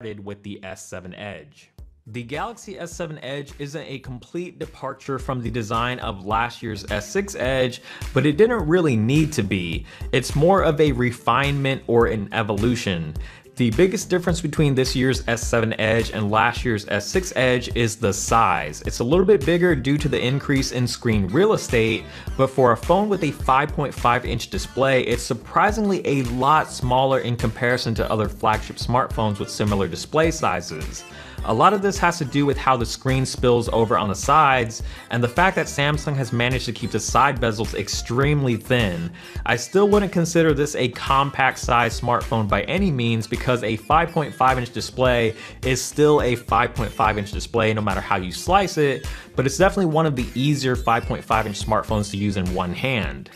with the S7 Edge. The Galaxy S7 Edge isn't a complete departure from the design of last year's S6 Edge, but it didn't really need to be. It's more of a refinement or an evolution. The biggest difference between this year's S7 Edge and last year's S6 Edge is the size. It's a little bit bigger due to the increase in screen real estate, but for a phone with a 5.5-inch display, it's surprisingly a lot smaller in comparison to other flagship smartphones with similar display sizes. A lot of this has to do with how the screen spills over on the sides and the fact that Samsung has managed to keep the side bezels extremely thin. I still wouldn't consider this a compact size smartphone by any means because a 5.5-inch display is still a 5.5-inch display no matter how you slice it, but it's definitely one of the easier 5.5-inch smartphones to use in one hand.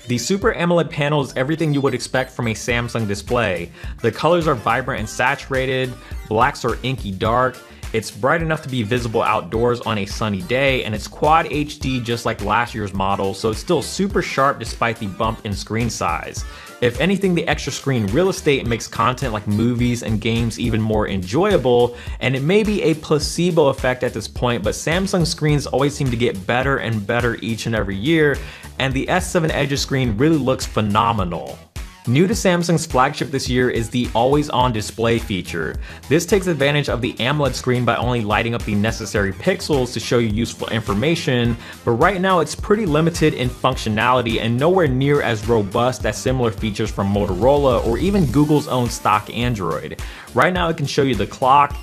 The Super AMOLED panel is everything you would expect from a Samsung display. The colors are vibrant and saturated, blacks are inky dark, it's bright enough to be visible outdoors on a sunny day, and it's Quad HD just like last year's model, so it's still super sharp despite the bump in screen size. If anything, the extra screen real estate makes content like movies and games even more enjoyable, and it may be a placebo effect at this point, but Samsung screens always seem to get better and better each and every year, and the S7 Edge's screen really looks phenomenal. New to Samsung's flagship this year is the always-on display feature. This takes advantage of the AMOLED screen by only lighting up the necessary pixels to show you useful information, but right now it's pretty limited in functionality and nowhere near as robust as similar features from Motorola or even Google's own stock Android. Right now it can show you the clock,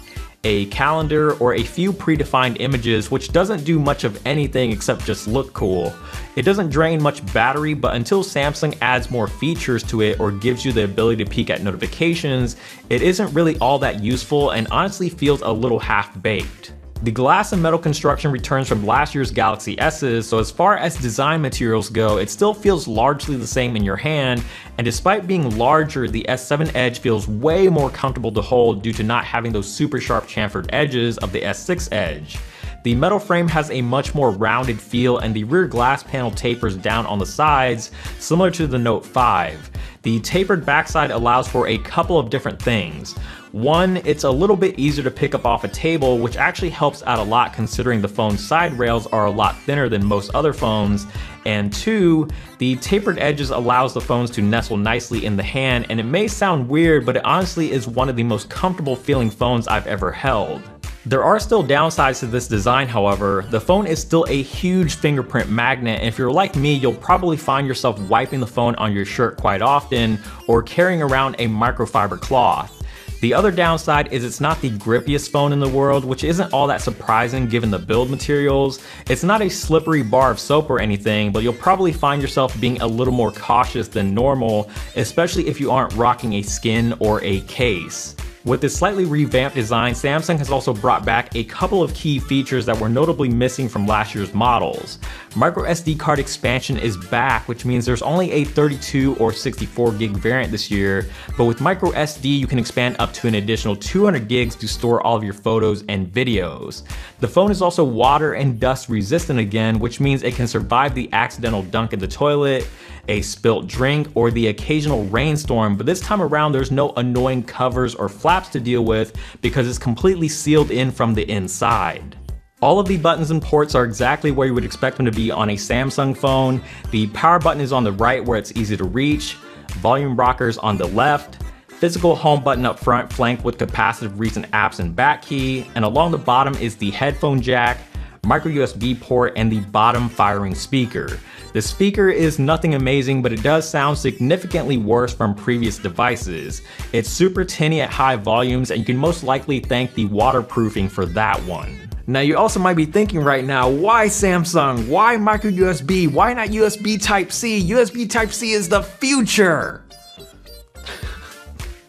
a calendar, or a few predefined images, which doesn't do much of anything except just look cool. It doesn't drain much battery, but until Samsung adds more features to it or gives you the ability to peek at notifications, it isn't really all that useful and honestly feels a little half-baked. The glass and metal construction returns from last year's Galaxy S's, so as far as design materials go, it still feels largely the same in your hand, and despite being larger, the S7 Edge feels way more comfortable to hold due to not having those super sharp chamfered edges of the S6 Edge. The metal frame has a much more rounded feel and the rear glass panel tapers down on the sides, similar to the Note 5. The tapered backside allows for a couple of different things. One, it's a little bit easier to pick up off a table, which actually helps out a lot considering the phone's side rails are a lot thinner than most other phones. And two, the tapered edges allows the phones to nestle nicely in the hand, and it may sound weird, but it honestly is one of the most comfortable feeling phones I've ever held. There are still downsides to this design, however. The phone is still a huge fingerprint magnet, and if you're like me, you'll probably find yourself wiping the phone on your shirt quite often or carrying around a microfiber cloth. The other downside is it's not the grippiest phone in the world, which isn't all that surprising given the build materials. It's not a slippery bar of soap or anything, but you'll probably find yourself being a little more cautious than normal, especially if you aren't rocking a skin or a case. With this slightly revamped design, Samsung has also brought back a couple of key features that were notably missing from last year's models. MicroSD card expansion is back, which means there's only a 32 or 64 gig variant this year, but with MicroSD you can expand up to an additional 200 gigs to store all of your photos and videos. The phone is also water and dust resistant again, which means it can survive the accidental dunk in the toilet, a spilt drink, or the occasional rainstorm, but this time around there's no annoying covers or flaps to deal with because it's completely sealed in from the inside. All of the buttons and ports are exactly where you would expect them to be on a Samsung phone. The power button is on the right where it's easy to reach, volume rockers on the left, physical home button up front flanked with capacitive recent apps and back key, and along the bottom is the headphone jack, MicroUSB port, and the bottom firing speaker. The speaker is nothing amazing, but it does sound significantly worse from previous devices. It's super tinny at high volumes, and you can most likely thank the waterproofing for that one. Now you also might be thinking right now, why Samsung? Why micro USB? Why not USB Type-C? USB Type-C is the future!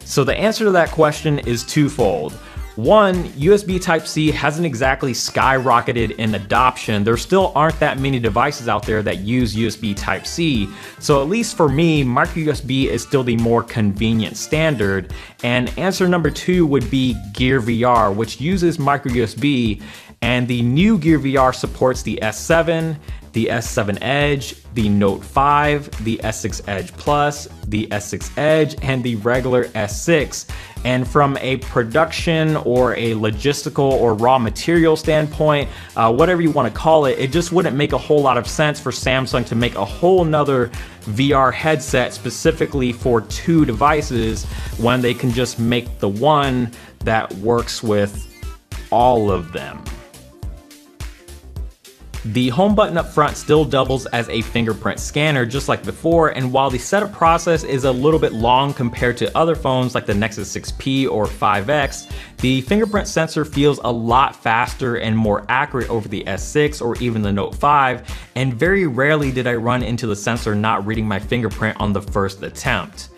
So the answer to that question is twofold. One, USB Type-C hasn't exactly skyrocketed in adoption. There still aren't that many devices out there that use USB Type-C. So at least for me, microUSB is still the more convenient standard. And answer number two would be Gear VR, which uses microUSB. And the new Gear VR supports the S7, the S7 Edge, the Note 5, the S6 Edge Plus, the S6 Edge, and the regular S6. And from a production or a logistical or raw material standpoint, whatever you want to call it, it just wouldn't make a whole lot of sense for Samsung to make a whole nother VR headset specifically for 2 devices when they can just make the one that works with all of them. The home button up front still doubles as a fingerprint scanner just like before, and while the setup process is a little bit long compared to other phones like the Nexus 6P or 5X, the fingerprint sensor feels a lot faster and more accurate over the S6 or even the Note 5, and very rarely did I run into the sensor not reading my fingerprint on the first attempt.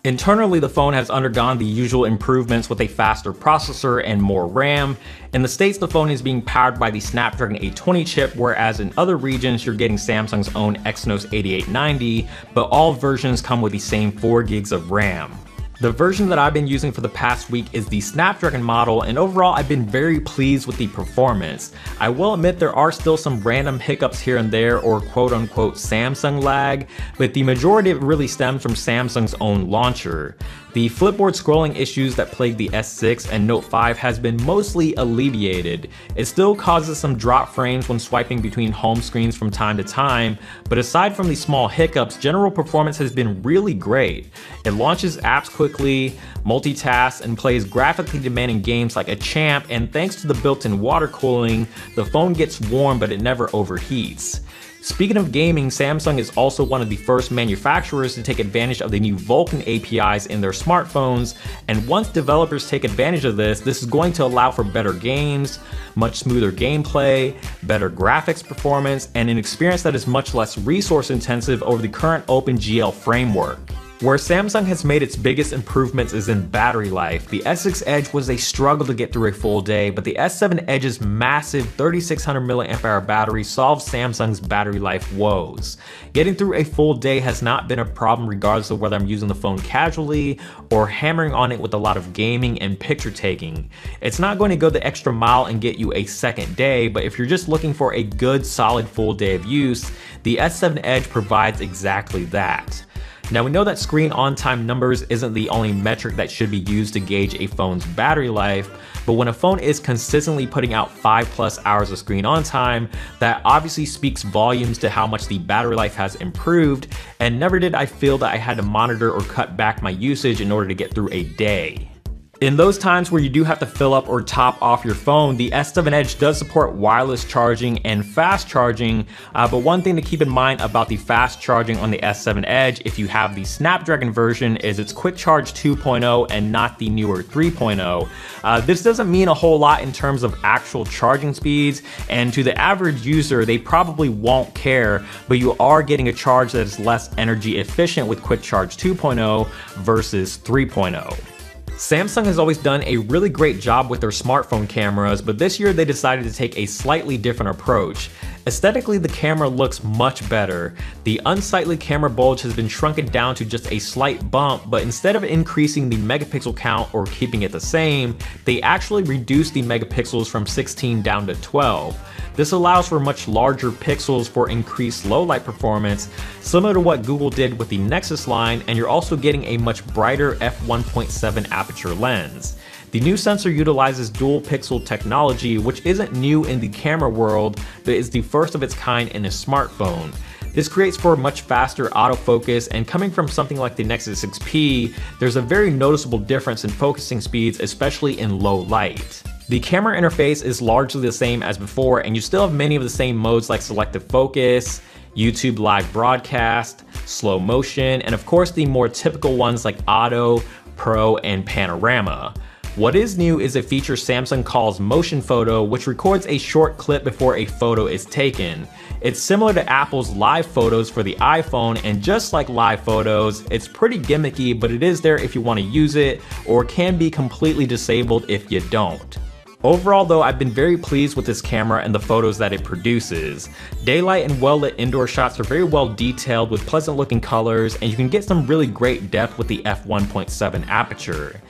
Internally, the phone has undergone the usual improvements with a faster processor and more RAM. In the States, the phone is being powered by the Snapdragon 820 chip, whereas in other regions, you're getting Samsung's own Exynos 8890, but all versions come with the same 4 gigs of RAM. The version that I've been using for the past week is the Snapdragon model, and overall I've been very pleased with the performance. I will admit there are still some random hiccups here and there, or quote unquote Samsung lag, but the majority of it really stems from Samsung's own launcher. The flipboard scrolling issues that plagued the S6 and Note 5 has been mostly alleviated. It still causes some drop frames when swiping between home screens from time to time, but aside from these small hiccups, general performance has been really great. It launches apps quickly, multitasks, and plays graphically demanding games like a champ, and thanks to the built-in water cooling, the phone gets warm but it never overheats. Speaking of gaming, Samsung is also one of the first manufacturers to take advantage of the new Vulkan APIs in their smartphones, and once developers take advantage of this is going to allow for better games, much smoother gameplay, better graphics performance, and an experience that is much less resource intensive over the current OpenGL framework. Where Samsung has made its biggest improvements is in battery life. The S6 Edge was a struggle to get through a full day, but the S7 Edge's massive 3600 mAh battery solves Samsung's battery life woes. Getting through a full day has not been a problem regardless of whether I'm using the phone casually or hammering on it with a lot of gaming and picture taking. It's not going to go the extra mile and get you a second day, but if you're just looking for a good solid full day of use, the S7 Edge provides exactly that. Now we know that screen on time numbers isn't the only metric that should be used to gauge a phone's battery life, but when a phone is consistently putting out 5+ hours of screen on time, that obviously speaks volumes to how much the battery life has improved, and never did I feel that I had to monitor or cut back my usage in order to get through a day. In those times where you do have to fill up or top off your phone, the S7 Edge does support wireless charging and fast charging, but one thing to keep in mind about the fast charging on the S7 Edge, if you have the Snapdragon version, is it's Quick Charge 2.0 and not the newer 3.0. This doesn't mean a whole lot in terms of actual charging speeds, and to the average user, they probably won't care, but you are getting a charge that is less energy efficient with Quick Charge 2.0 versus 3.0. Samsung has always done a really great job with their smartphone cameras, but this year they decided to take a slightly different approach. Aesthetically, the camera looks much better. The unsightly camera bulge has been shrunken down to just a slight bump, but instead of increasing the megapixel count or keeping it the same, they actually reduced the megapixels from 16 down to 12. This allows for much larger pixels for increased low light performance, similar to what Google did with the Nexus line, and you're also getting a much brighter f1.7 aperture lens. The new sensor utilizes dual pixel technology, which isn't new in the camera world, but is the first of its kind in a smartphone. This creates for much faster autofocus, and coming from something like the Nexus 6P, there's a very noticeable difference in focusing speeds, especially in low light. The camera interface is largely the same as before, and you still have many of the same modes like selective focus, YouTube live broadcast, slow motion, and of course the more typical ones like auto, pro, and panorama. What is new is a feature Samsung calls motion photo, which records a short clip before a photo is taken. It's similar to Apple's live photos for the iPhone, and just like live photos, it's pretty gimmicky, but it is there if you want to use it, or can be completely disabled if you don't. Overall though, I've been very pleased with this camera and the photos that it produces. Daylight and well-lit indoor shots are very well detailed with pleasant looking colors, and you can get some really great depth with the f1.7 aperture.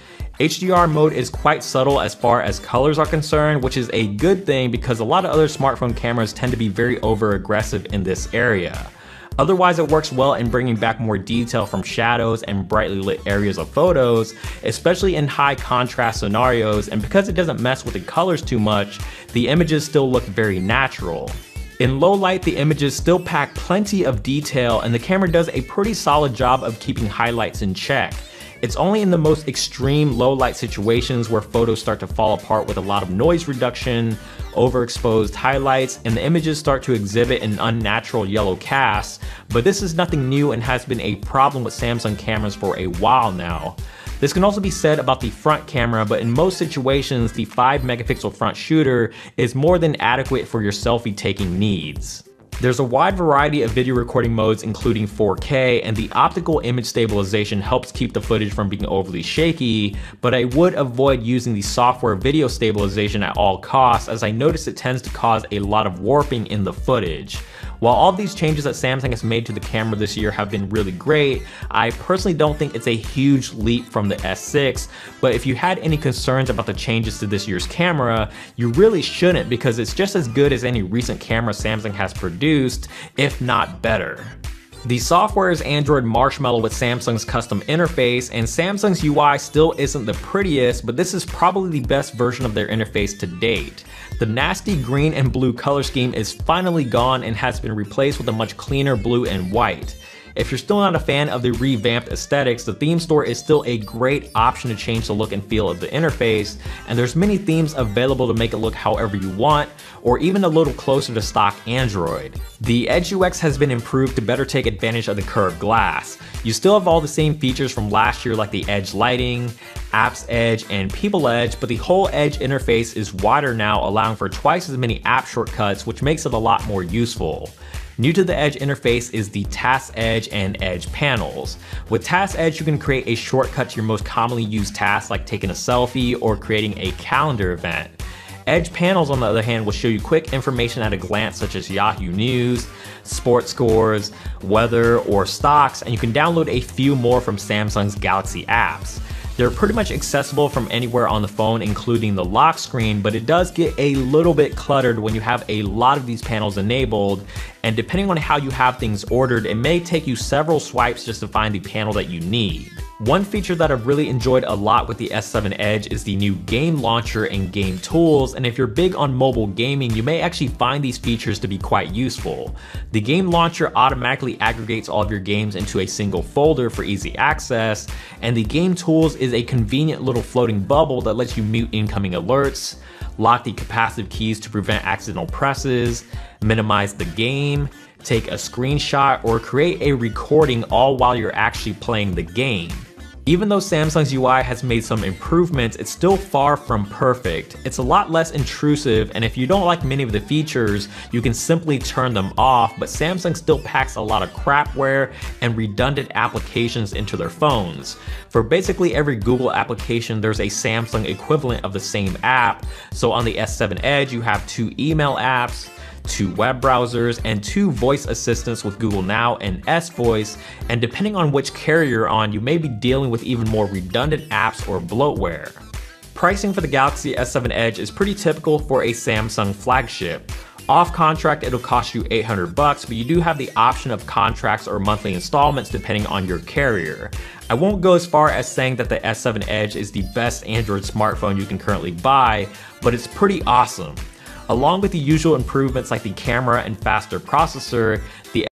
HDR mode is quite subtle as far as colors are concerned, which is a good thing because a lot of other smartphone cameras tend to be very over aggressive in this area. Otherwise, it works well in bringing back more detail from shadows and brightly lit areas of photos, especially in high contrast scenarios, and because it doesn't mess with the colors too much, the images still look very natural. In low light, the images still pack plenty of detail, and the camera does a pretty solid job of keeping highlights in check. It's only in the most extreme low light situations where photos start to fall apart with a lot of noise reduction, overexposed highlights, and the images start to exhibit an unnatural yellow cast, but this is nothing new and has been a problem with Samsung cameras for a while now. This can also be said about the front camera, but in most situations, the 5 megapixel front shooter is more than adequate for your selfie taking needs. There's a wide variety of video recording modes including 4K, and the optical image stabilization helps keep the footage from being overly shaky, but I would avoid using the software video stabilization at all costs, as I notice it tends to cause a lot of warping in the footage. While all these changes that Samsung has made to the camera this year have been really great, I personally don't think it's a huge leap from the S6, but if you had any concerns about the changes to this year's camera, you really shouldn't, because it's just as good as any recent camera Samsung has produced, if not better. The software is Android Marshmallow with Samsung's custom interface, and Samsung's UI still isn't the prettiest, but this is probably the best version of their interface to date. The nasty green and blue color scheme is finally gone and has been replaced with a much cleaner blue and white. If you're still not a fan of the revamped aesthetics, the theme store is still a great option to change the look and feel of the interface, and there's many themes available to make it look however you want, or even a little closer to stock Android. The Edge UX has been improved to better take advantage of the curved glass. You still have all the same features from last year like the Edge lighting, Apps Edge, and People Edge, but the whole Edge interface is wider now, allowing for twice as many app shortcuts, which makes it a lot more useful. New to the Edge interface is the Task Edge and Edge panels. With Task Edge, you can create a shortcut to your most commonly used tasks like taking a selfie or creating a calendar event. Edge panels, on the other hand, will show you quick information at a glance such as Yahoo News, sports scores, weather, or stocks, and you can download a few more from Samsung's Galaxy apps. They're pretty much accessible from anywhere on the phone, including the lock screen, but it does get a little bit cluttered when you have a lot of these panels enabled, and depending on how you have things ordered, it may take you several swipes just to find the panel that you need. One feature that I've really enjoyed a lot with the S7 Edge is the new game launcher and game tools, and if you're big on mobile gaming, you may actually find these features to be quite useful. The game launcher automatically aggregates all of your games into a single folder for easy access, and the game tools is a convenient little floating bubble that lets you mute incoming alerts, lock the capacitive keys to prevent accidental presses, minimize the game, take a screenshot, or create a recording all while you're actually playing the game. Even though Samsung's UI has made some improvements, it's still far from perfect. It's a lot less intrusive, and if you don't like many of the features, you can simply turn them off, but Samsung still packs a lot of crapware and redundant applications into their phones. For basically every Google application, there's a Samsung equivalent of the same app. So on the S7 Edge, you have 2 email apps, 2 web browsers, and 2 voice assistants with Google Now and S-Voice, and depending on which carrier you're on, you may be dealing with even more redundant apps or bloatware. Pricing for the Galaxy S7 Edge is pretty typical for a Samsung flagship. Off contract, it'll cost you $800, but you do have the option of contracts or monthly installments depending on your carrier. I won't go as far as saying that the S7 Edge is the best Android smartphone you can currently buy, but it's pretty awesome. Along with the usual improvements like the camera and faster processor, the